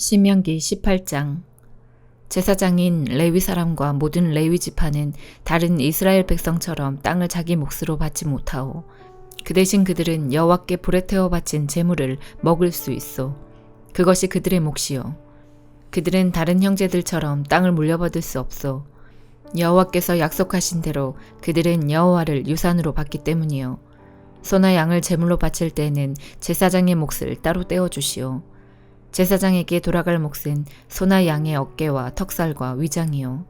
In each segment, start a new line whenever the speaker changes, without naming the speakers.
신명기 18장. 제사장인 레위 사람과 모든 레위 지파는 다른 이스라엘 백성처럼 땅을 자기 몫으로 받지 못하오. 그 대신 그들은 여호와께 불에 태워 바친 제물을 먹을 수 있어. 그것이 그들의 몫이요. 그들은 다른 형제들처럼 땅을 물려받을 수 없어. 여호와께서 약속하신 대로 그들은 여호와를 유산으로 받기 때문이요. 소나 양을 제물로 바칠 때에는 제사장의 몫을 따로 떼어주시오. 제사장에게 돌아갈 몫은 소나 양의 어깨와 턱살과 위장이요.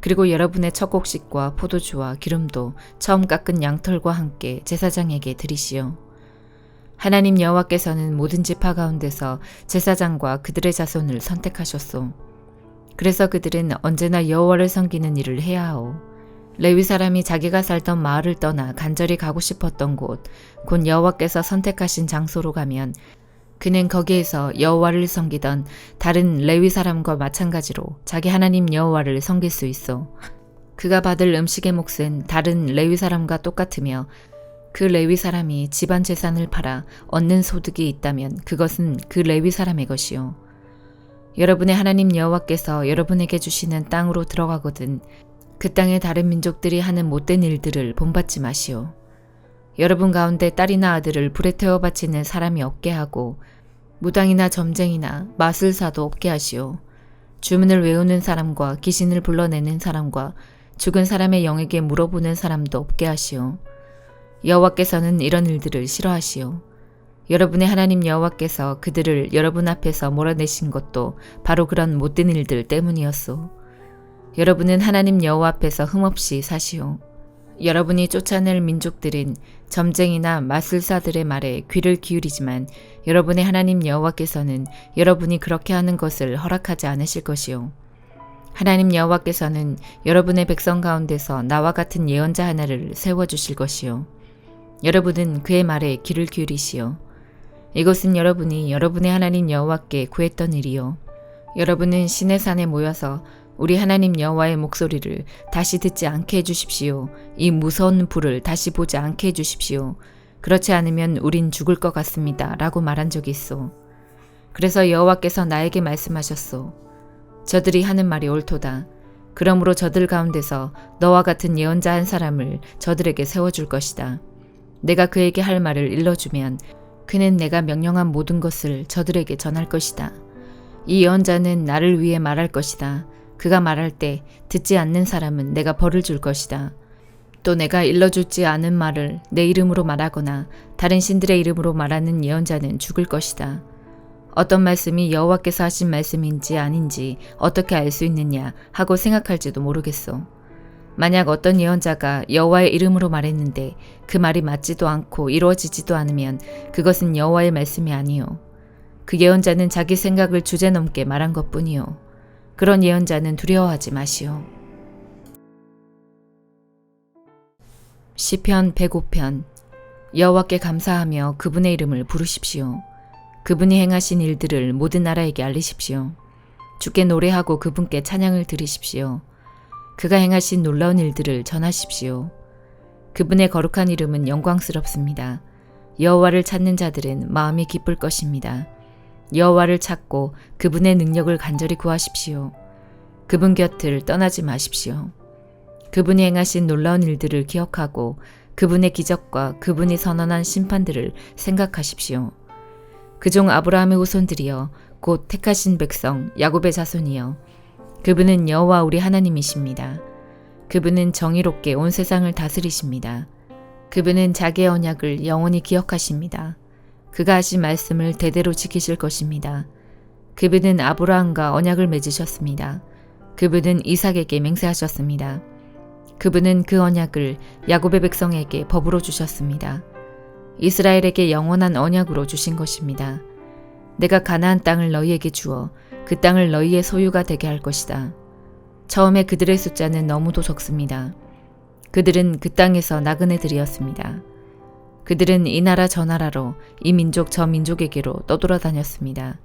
그리고 여러분의 첫 곡식과 포도주와 기름도 처음 깎은 양털과 함께 제사장에게 드리시오. 하나님 여호와께서는 모든 지파 가운데서 제사장과 그들의 자손을 선택하셨소. 그래서 그들은 언제나 여호와를 섬기는 일을 해야 하오. 레위 사람이 자기가 살던 마을을 떠나 간절히 가고 싶었던 곳, 곧 여호와께서 선택하신 장소로 가면 그는 거기에서 여호와를 섬기던 다른 레위 사람과 마찬가지로 자기 하나님 여호와를 섬길 수 있어. 그가 받을 음식의 몫은 다른 레위 사람과 똑같으며 그 레위 사람이 집안 재산을 팔아 얻는 소득이 있다면 그것은 그 레위 사람의 것이요. 여러분의 하나님 여호와께서 여러분에게 주시는 땅으로 들어가거든 그 땅의 다른 민족들이 하는 못된 일들을 본받지 마시오. 여러분 가운데 딸이나 아들을 불에 태워 바치는 사람이 없게 하고 무당이나 점쟁이나 마술사도 없게 하시오. 주문을 외우는 사람과 귀신을 불러내는 사람과 죽은 사람의 영에게 물어보는 사람도 없게 하시오. 여호와께서는 이런 일들을 싫어하시오. 여러분의 하나님 여호와께서 그들을 여러분 앞에서 몰아내신 것도 바로 그런 못된 일들 때문이었소. 여러분은 하나님 여호와 앞에서 흠없이 사시오. 여러분이 쫓아낼 민족들은 점쟁이나 마술사들의 말에 귀를 기울이지만 여러분의 하나님 여호와께서는 여러분이 그렇게 하는 것을 허락하지 않으실 것이요. 하나님 여호와께서는 여러분의 백성 가운데서 나와 같은 예언자 하나를 세워주실 것이요. 여러분은 그의 말에 귀를 기울이시오. 이것은 여러분이 여러분의 하나님 여호와께 구했던 일이요. 여러분은 시내 산에 모여서 우리 하나님 여호와의 목소리를 다시 듣지 않게 해주십시오. 이 무서운 불을 다시 보지 않게 해주십시오. 그렇지 않으면 우린 죽을 것 같습니다. 라고 말한 적이 있어. 그래서 여호와께서 나에게 말씀하셨소. 저들이 하는 말이 옳도다. 그러므로 저들 가운데서 너와 같은 예언자 한 사람을 저들에게 세워줄 것이다. 내가 그에게 할 말을 일러주면 그는 내가 명령한 모든 것을 저들에게 전할 것이다. 이 예언자는 나를 위해 말할 것이다. 그가 말할 때 듣지 않는 사람은 내가 벌을 줄 것이다. 또 내가 일러주지 않은 말을 내 이름으로 말하거나 다른 신들의 이름으로 말하는 예언자는 죽을 것이다. 어떤 말씀이 여호와께서 하신 말씀인지 아닌지 어떻게 알 수 있느냐 하고 생각할지도 모르겠소. 만약 어떤 예언자가 여호와의 이름으로 말했는데 그 말이 맞지도 않고 이루어지지도 않으면 그것은 여호와의 말씀이 아니요. 그 예언자는 자기 생각을 주제넘게 말한 것뿐이요. 그런 예언자는 두려워하지 마시오. 시편 105편. 여호와께 감사하며 그분의 이름을 부르십시오. 그분이 행하신 일들을 모든 나라에게 알리십시오. 주께 노래하고 그분께 찬양을 드리십시오. 그가 행하신 놀라운 일들을 전하십시오. 그분의 거룩한 이름은 영광스럽습니다. 여호와를 찾는 자들은 마음이 기쁠 것입니다. 여호와를 찾고 그분의 능력을 간절히 구하십시오. 그분 곁을 떠나지 마십시오. 그분이 행하신 놀라운 일들을 기억하고 그분의 기적과 그분이 선언한 심판들을 생각하십시오. 그종 아브라함의 후손들이여 곧 택하신 백성 야곱의 자손이여 그분은 여호와 우리 하나님이십니다. 그분은 정의롭게 온 세상을 다스리십니다. 그분은 자기의 언약을 영원히 기억하십니다. 그가 하신 말씀을 대대로 지키실 것입니다. 그분은 아브라함과 언약을 맺으셨습니다. 그분은 이삭에게 맹세하셨습니다. 그분은 그 언약을 야곱의 백성에게 법으로 주셨습니다. 이스라엘에게 영원한 언약으로 주신 것입니다. 내가 가나안 땅을 너희에게 주어 그 땅을 너희의 소유가 되게 할 것이다. 처음에 그들의 숫자는 너무도 적습니다. 그들은 그 땅에서 나그네들이었습니다. 그들은 이 나라 저 나라로 이 민족 저 민족에게로 떠돌아다녔습니다.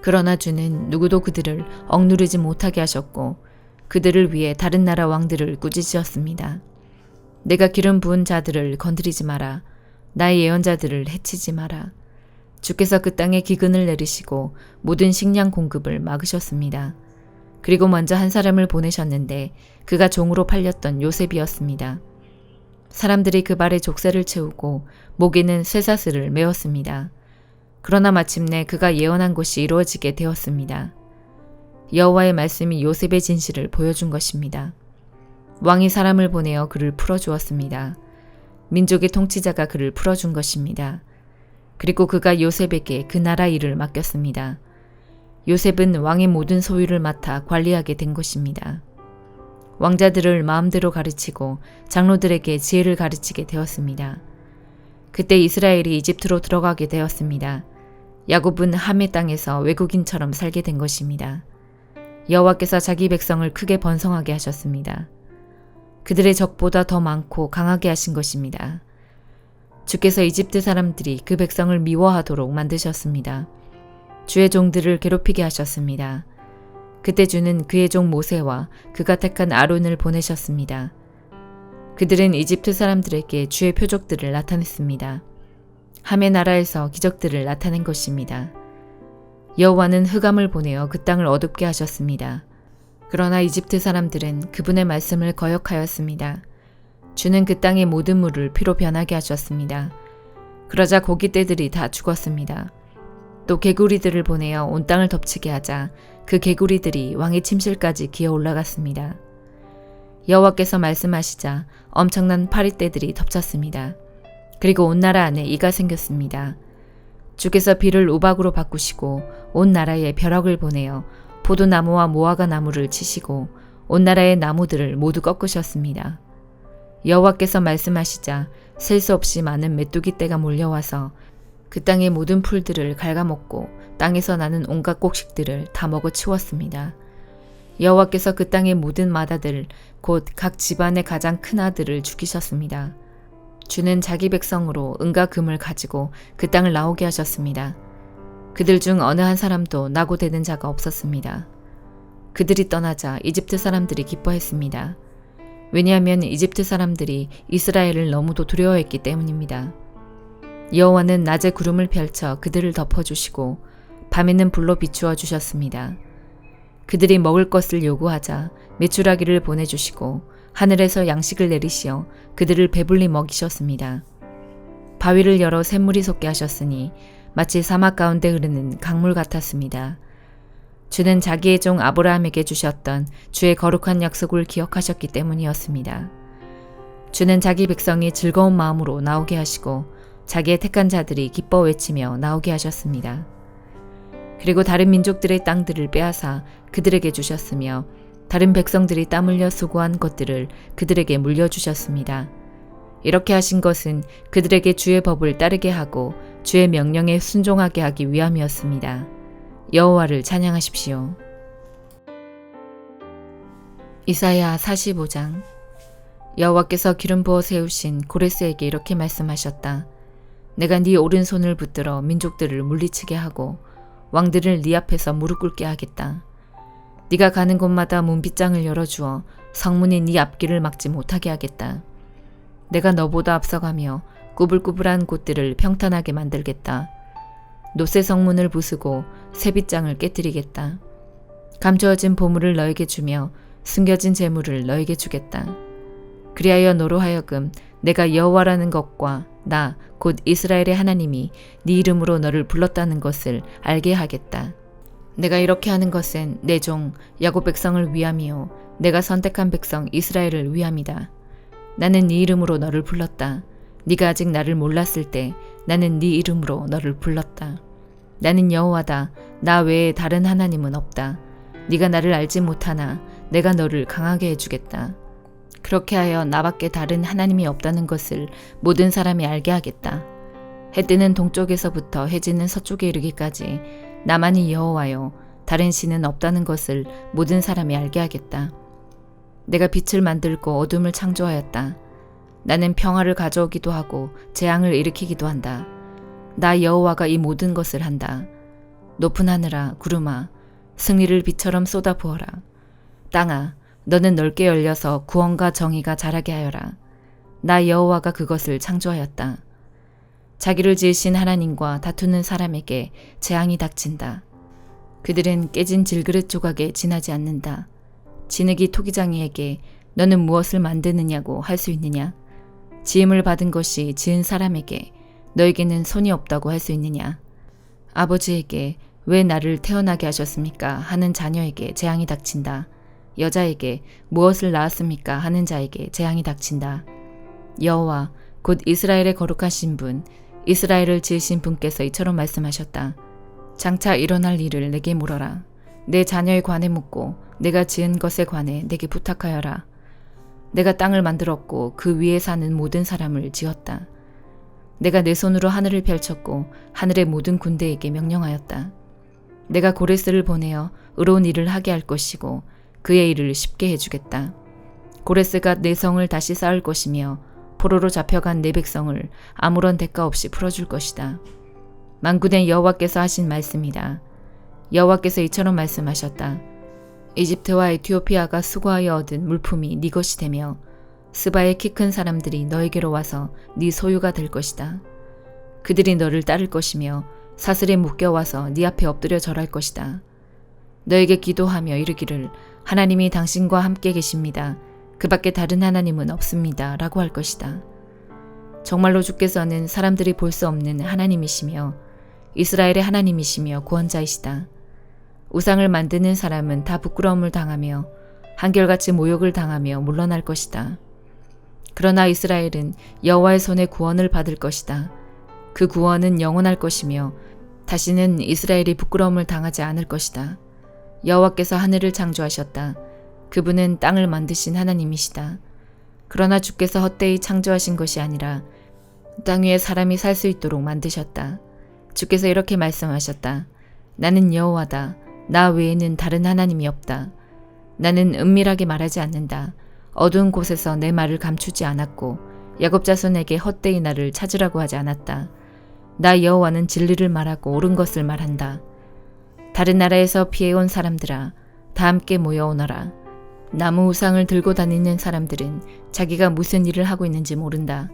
그러나 주는 누구도 그들을 억누르지 못하게 하셨고 그들을 위해 다른 나라 왕들을 꾸짖으셨습니다. 내가 기름 부은 자들을 건드리지 마라. 나의 예언자들을 해치지 마라. 주께서 그 땅에 기근을 내리시고 모든 식량 공급을 막으셨습니다. 그리고 먼저 한 사람을 보내셨는데 그가 종으로 팔렸던 요셉이었습니다. 사람들이 그 발에 족쇄를 채우고 목에는 쇠사슬을 메었습니다. 그러나 마침내 그가 예언한 것이 이루어지게 되었습니다. 여호와의 말씀이 요셉의 진실을 보여준 것입니다. 왕이 사람을 보내어 그를 풀어주었습니다. 민족의 통치자가 그를 풀어준 것입니다. 그리고 그가 요셉에게 그 나라 일을 맡겼습니다. 요셉은 왕의 모든 소유를 맡아 관리하게 된 것입니다. 왕자들을 마음대로 가르치고 장로들에게 지혜를 가르치게 되었습니다. 그때 이스라엘이 이집트로 들어가게 되었습니다. 야곱은 함의 땅에서 외국인처럼 살게 된 것입니다. 여호와께서 자기 백성을 크게 번성하게 하셨습니다. 그들의 적보다 더 많고 강하게 하신 것입니다. 주께서 이집트 사람들이 그 백성을 미워하도록 만드셨습니다. 주의 종들을 괴롭히게 하셨습니다. 그때 주는 그의 종 모세와 그가 택한 아론을 보내셨습니다. 그들은 이집트 사람들에게 주의 표적들을 나타냈습니다. 함의 나라에서 기적들을 나타낸 것입니다. 여호와는 흑암을 보내어 그 땅을 어둡게 하셨습니다. 그러나 이집트 사람들은 그분의 말씀을 거역하였습니다. 주는 그 땅의 모든 물을 피로 변하게 하셨습니다. 그러자 고깃떼들이 다 죽었습니다. 또 개구리들을 보내어 온 땅을 덮치게 하자 그 개구리들이 왕의 침실까지 기어 올라갔습니다. 여호와께서 말씀하시자 엄청난 파리떼들이 덮쳤습니다. 그리고 온 나라 안에 이가 생겼습니다. 주께서 비를 우박으로 바꾸시고 온 나라에 벼락을 보내어 포도나무와 무화과 나무를 치시고 온 나라의 나무들을 모두 꺾으셨습니다. 여호와께서 말씀하시자 셀 수 없이 많은 메뚜기떼가 몰려와서 그 땅의 모든 풀들을 갉아먹고 땅에서 나는 온갖 곡식들을 다 먹어치웠습니다. 여호와께서 그 땅의 모든 마다들 곧 각 집안의 가장 큰 아들을 죽이셨습니다. 주는 자기 백성으로 은과 금을 가지고 그 땅을 나오게 하셨습니다. 그들 중 어느 한 사람도 나고되는 자가 없었습니다. 그들이 떠나자 이집트 사람들이 기뻐했습니다. 왜냐하면 이집트 사람들이 이스라엘을 너무도 두려워했기 때문입니다. 여호와는 낮에 구름을 펼쳐 그들을 덮어주시고 밤에는 불로 비추어 주셨습니다. 그들이 먹을 것을 요구하자 메추라기를 보내주시고 하늘에서 양식을 내리시어 그들을 배불리 먹이셨습니다. 바위를 열어 샘물이 솟게 하셨으니 마치 사막 가운데 흐르는 강물 같았습니다. 주는 자기의 종 아브라함에게 주셨던 주의 거룩한 약속을 기억하셨기 때문이었습니다. 주는 자기 백성이 즐거운 마음으로 나오게 하시고 자기의 택한 자들이 기뻐 외치며 나오게 하셨습니다. 그리고 다른 민족들의 땅들을 빼앗아 그들에게 주셨으며 다른 백성들이 땀 흘려 수고한 것들을 그들에게 물려주셨습니다. 이렇게 하신 것은 그들에게 주의 법을 따르게 하고 주의 명령에 순종하게 하기 위함이었습니다. 여호와를 찬양하십시오. 이사야 45장. 여호와께서 기름 부어 세우신 고레스에게 이렇게 말씀하셨다. 내가 네 오른손을 붙들어 민족들을 물리치게 하고 왕들을 네 앞에서 무릎 꿇게 하겠다. 네가 가는 곳마다 문빗장을 열어주어 성문이 네 앞길을 막지 못하게 하겠다. 내가 너보다 앞서가며 꾸불꾸불한 곳들을 평탄하게 만들겠다. 노새 성문을 부수고 새빗장을 깨뜨리겠다. 감추어진 보물을 너에게 주며 숨겨진 재물을 너에게 주겠다. 그리하여 너로 하여금 내가 여호와라는 것과 나 곧 이스라엘의 하나님이 네 이름으로 너를 불렀다는 것을 알게 하겠다. 내가 이렇게 하는 것은 내 종 야곱 백성을 위함이요 내가 선택한 백성 이스라엘을 위함이다. 나는 네 이름으로 너를 불렀다. 네가 아직 나를 몰랐을 때 나는 네 이름으로 너를 불렀다. 나는 여호와다. 나 외에 다른 하나님은 없다. 네가 나를 알지 못하나 내가 너를 강하게 해주겠다. 그렇게 하여 나밖에 다른 하나님이 없다는 것을 모든 사람이 알게 하겠다. 해 뜨는 동쪽에서부터 해지는 서쪽에 이르기까지 나만이 여호와요 다른 신은 없다는 것을 모든 사람이 알게 하겠다. 내가 빛을 만들고 어둠을 창조하였다. 나는 평화를 가져오기도 하고 재앙을 일으키기도 한다. 나 여호와가 이 모든 것을 한다. 높은 하늘아 구름아 승리를 비처럼 쏟아 부어라. 땅아 너는 넓게 열려서 구원과 정의가 자라게 하여라. 나 여호와가 그것을 창조하였다. 자기를 지으신 하나님과 다투는 사람에게 재앙이 닥친다. 그들은 깨진 질그릇 조각에 지나지 않는다. 진흙이 토기장이에게 너는 무엇을 만드느냐고 할 수 있느냐? 지음을 받은 것이 지은 사람에게 너에게는 손이 없다고 할 수 있느냐? 아버지에게 왜 나를 태어나게 하셨습니까? 하는 자녀에게 재앙이 닥친다. 여자에게 무엇을 낳았습니까? 하는 자에게 재앙이 닥친다. 여호와 곧 이스라엘의 거룩하신 분, 이스라엘을 지으신 분께서 이처럼 말씀하셨다. 장차 일어날 일을 내게 물어라. 내 자녀에 관해 묻고 내가 지은 것에 관해 내게 부탁하여라. 내가 땅을 만들었고 그 위에 사는 모든 사람을 지었다. 내가 내 손으로 하늘을 펼쳤고 하늘의 모든 군대에게 명령하였다. 내가 고레스를 보내어 의로운 일을 하게 할 것이고 그의 일을 쉽게 해주겠다. 고레스가 내 성을 다시 쌓을 것이며 포로로 잡혀간 내 백성을 아무런 대가 없이 풀어줄 것이다. 만군의 여호와께서 하신 말씀이다. 여호와께서 이처럼 말씀하셨다. 이집트와 에티오피아가 수고하여 얻은 물품이 네 것이 되며 스바의 키 큰 사람들이 너에게로 와서 네 소유가 될 것이다. 그들이 너를 따를 것이며 사슬에 묶여와서 네 앞에 엎드려 절할 것이다. 너에게 기도하며 이르기를 하나님이 당신과 함께 계십니다. 그 밖에 다른 하나님은 없습니다. 라고 할 것이다. 정말로 주께서는 사람들이 볼 수 없는 하나님이시며 이스라엘의 하나님이시며 구원자이시다. 우상을 만드는 사람은 다 부끄러움을 당하며 한결같이 모욕을 당하며 물러날 것이다. 그러나 이스라엘은 여호와의 손에 구원을 받을 것이다. 그 구원은 영원할 것이며 다시는 이스라엘이 부끄러움을 당하지 않을 것이다. 여호와께서 하늘을 창조하셨다. 그분은 땅을 만드신 하나님이시다. 그러나 주께서 헛되이 창조하신 것이 아니라 땅 위에 사람이 살 수 있도록 만드셨다. 주께서 이렇게 말씀하셨다. 나는 여호와다. 나 외에는 다른 하나님이 없다. 나는 은밀하게 말하지 않는다. 어두운 곳에서 내 말을 감추지 않았고 야곱 자손에게 헛되이 나를 찾으라고 하지 않았다. 나 여호와는 진리를 말하고 옳은 것을 말한다. 다른 나라에서 피해온 사람들아, 다 함께 모여오너라. 나무 우상을 들고 다니는 사람들은 자기가 무슨 일을 하고 있는지 모른다.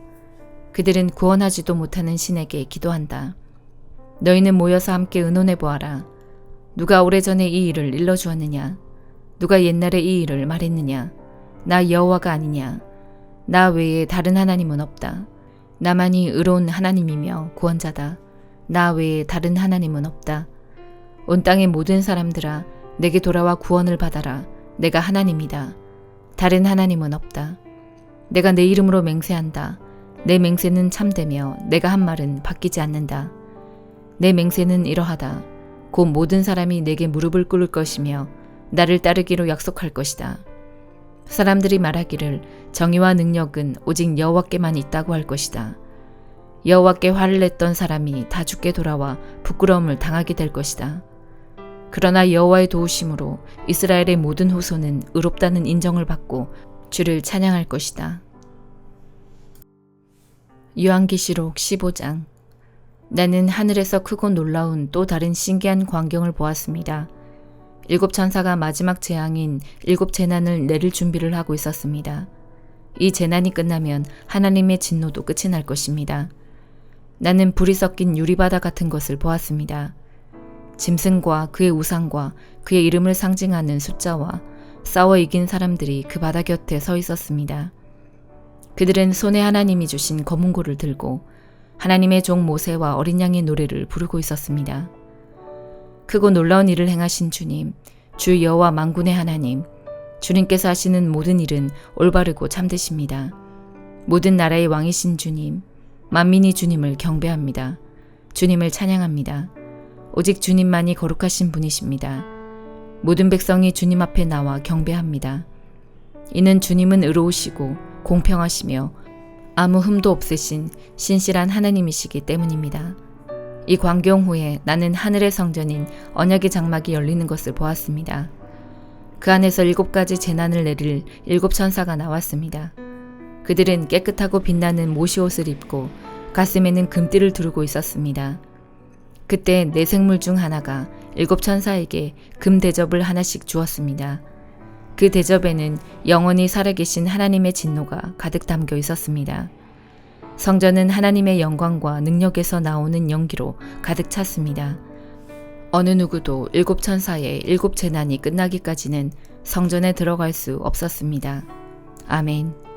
그들은 구원하지도 못하는 신에게 기도한다. 너희는 모여서 함께 의논해 보아라. 누가 오래전에 이 일을 일러주었느냐? 누가 옛날에 이 일을 말했느냐? 나 여호와가 아니냐? 나 외에 다른 하나님은 없다. 나만이 의로운 하나님이며 구원자다. 나 외에 다른 하나님은 없다. 온 땅의 모든 사람들아, 내게 돌아와 구원을 받아라. 내가 하나님이다. 다른 하나님은 없다. 내가 내 이름으로 맹세한다. 내 맹세는 참되며 내가 한 말은 바뀌지 않는다. 내 맹세는 이러하다. 곧 모든 사람이 내게 무릎을 꿇을 것이며 나를 따르기로 약속할 것이다. 사람들이 말하기를 정의와 능력은 오직 여호와께만 있다고 할 것이다. 여호와께 화를 냈던 사람이 다 죽게 돌아와 부끄러움을 당하게 될 것이다. 그러나 여호와의 도우심으로 이스라엘의 모든 후손은 의롭다는 인정을 받고 주를 찬양할 것이다. 요한계시록 15장. 나는 하늘에서 크고 놀라운 또 다른 신기한 광경을 보았습니다. 7 천사가 마지막 재앙인 7 재난을 내릴 준비를 하고 있었습니다. 이 재난이 끝나면 하나님의 진노도 끝이 날 것입니다. 나는 불이 섞인 유리바다 같은 것을 보았습니다. 짐승과 그의 우상과 그의 이름을 상징하는 숫자와 싸워 이긴 사람들이 그 바다 곁에 서 있었습니다. 그들은 손에 하나님이 주신 검은고를 들고 하나님의 종 모세와 어린 양의 노래를 부르고 있었습니다. 크고 놀라운 일을 행하신 주님, 주 여호와 만군의 하나님, 주님께서 하시는 모든 일은 올바르고 참되십니다. 모든 나라의 왕이신 주님, 만민이 주님을 경배합니다. 주님을 찬양합니다. 오직 주님만이 거룩하신 분이십니다. 모든 백성이 주님 앞에 나와 경배합니다. 이는 주님은 의로우시고 공평하시며 아무 흠도 없으신 신실한 하나님이시기 때문입니다. 이 광경 후에 나는 하늘의 성전인 언약의 장막이 열리는 것을 보았습니다. 그 안에서 7가지 재난을 내릴 7 천사가 나왔습니다. 그들은 깨끗하고 빛나는 모시옷을 입고 가슴에는 금띠를 두르고 있었습니다. 그때 네 생물 중 하나가 7 천사에게 금 대접을 하나씩 주었습니다. 그 대접에는 영원히 살아계신 하나님의 진노가 가득 담겨 있었습니다. 성전은 하나님의 영광과 능력에서 나오는 연기로 가득 찼습니다. 어느 누구도 7천사의 7재난이 끝나기까지는 성전에 들어갈 수 없었습니다. 아멘.